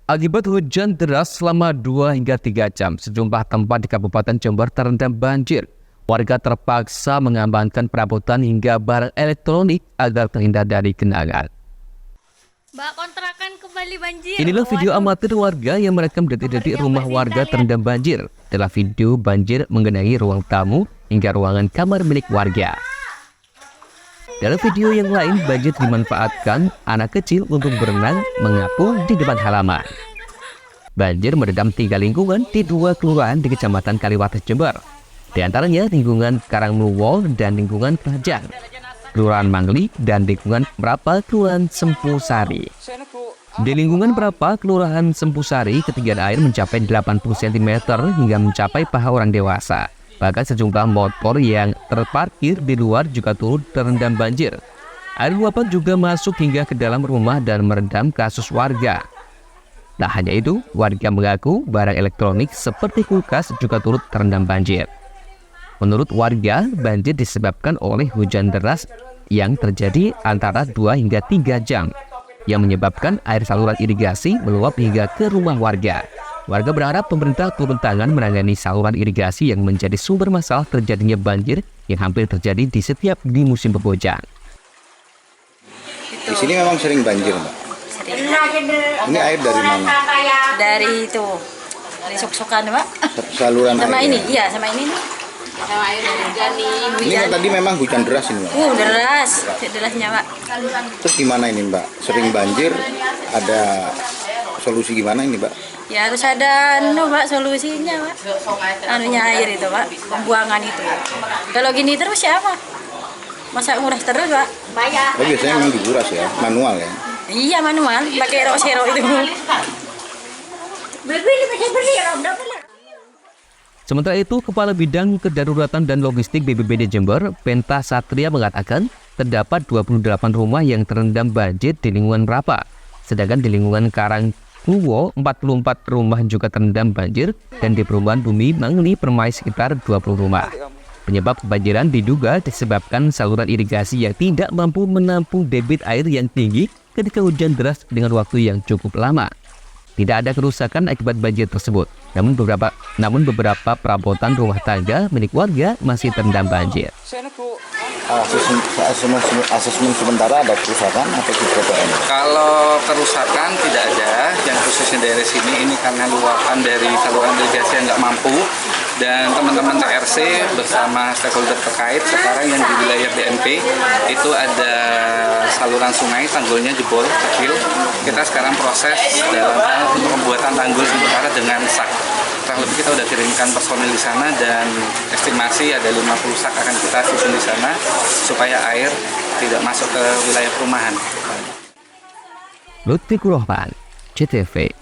Akibat hujan deras selama 2 hingga 3 jam, sejumlah tempat di Kabupaten Jember terendam banjir. Warga terpaksa mengamankan perabotan hingga barang elektronik agar terhindar dari genangan. Mbak, kontrakan kembali banjir. Inilah video amatir warga yang merekam detik-detik rumah warga terendam banjir. Dalam video, banjir mengenai ruang tamu hingga ruangan kamar milik warga. Dalam video yang lain, banjir dimanfaatkan anak kecil untuk berenang mengapung di depan halaman. Banjir merendam 3 lingkungan di 2 kelurahan di Kecamatan Kaliwates, Jember. Di antaranya lingkungan Karangluwo dan lingkungan Kerajaan, Kelurahan Mangli, dan lingkungan Merapa, Kelurahan Sempusari. Di lingkungan Merapa, Kelurahan Sempusari, ketinggian air mencapai 80 cm hingga mencapai paha orang dewasa. Bahkan sejumlah motor yang terparkir di luar juga turut terendam banjir. Air luapan juga masuk hingga ke dalam rumah dan merendam kasus warga. Tak hanya itu, warga mengaku barang elektronik seperti kulkas juga turut terendam banjir. Menurut warga, banjir disebabkan oleh hujan deras yang terjadi antara 2 hingga 3 jam, yang menyebabkan air saluran irigasi meluap hingga ke rumah warga. Warga berharap pemerintah turun tangan menangani saluran irigasi yang menjadi sumber masalah terjadinya banjir yang hampir terjadi di musim penghujan. Di sini memang sering banjir, Mbak. Sering. Ini air dari mana? Dari sok-sokan, Mbak. Saluran Sama air. ini, iya sama ini nih. Sama air dari hujan nih. Ini kan tadi memang hujan deras ini, Mbak. Derasnya, Mbak. Terus gimana ini, Mbak? Sering banjir, ada solusi gimana ini, Mbak? Ya harus ada Mbak, solusinya, Mbak. Anunya air itu, Mbak. Pembuangan itu. Kalau gini terus ya, Pak. Masa nguras terus, Pak? Oh, biasanya memang dikuras ya, manual ya. Iya, manual, pakai rok-serok itu. Sementara itu, Kepala Bidang Kedaruratan dan Logistik BPBD Jember, Penta Satria, mengatakan terdapat 28 rumah yang terendam banjir di lingkungan Merapa. Sedangkan di lingkungan Karangluwo, 44 rumah juga terendam banjir, dan di perumahan Bumi Mangli Permai sekitar 20 rumah. Penyebab kebanjiran diduga disebabkan saluran irigasi yang tidak mampu menampung debit air yang tinggi ketika hujan deras dengan waktu yang cukup lama. Tidak ada kerusakan akibat banjir tersebut, namun beberapa perabotan rumah tangga milik warga masih terendam banjir. Asesmen sementara ada kerusakan atau kerusakan? Kalau kerusakan tidak ada, yang khususnya dari sini ini karena luapan dari saluran irigasi yang nggak mampu, dan teman-teman TRC bersama stakeholder terkait sekarang yang di wilayah BNP itu ada saluran sungai, tanggulnya jebol kecil. Kita sekarang proses dalam hal untuk pembuatan tanggul sementara dengan sak. Kurang lebih kita sudah kirimkan personil di sana dan estimasi ada 50 sak akan kita susun di sana supaya air tidak masuk ke wilayah perumahan. Lutfi Kurohman, CTV.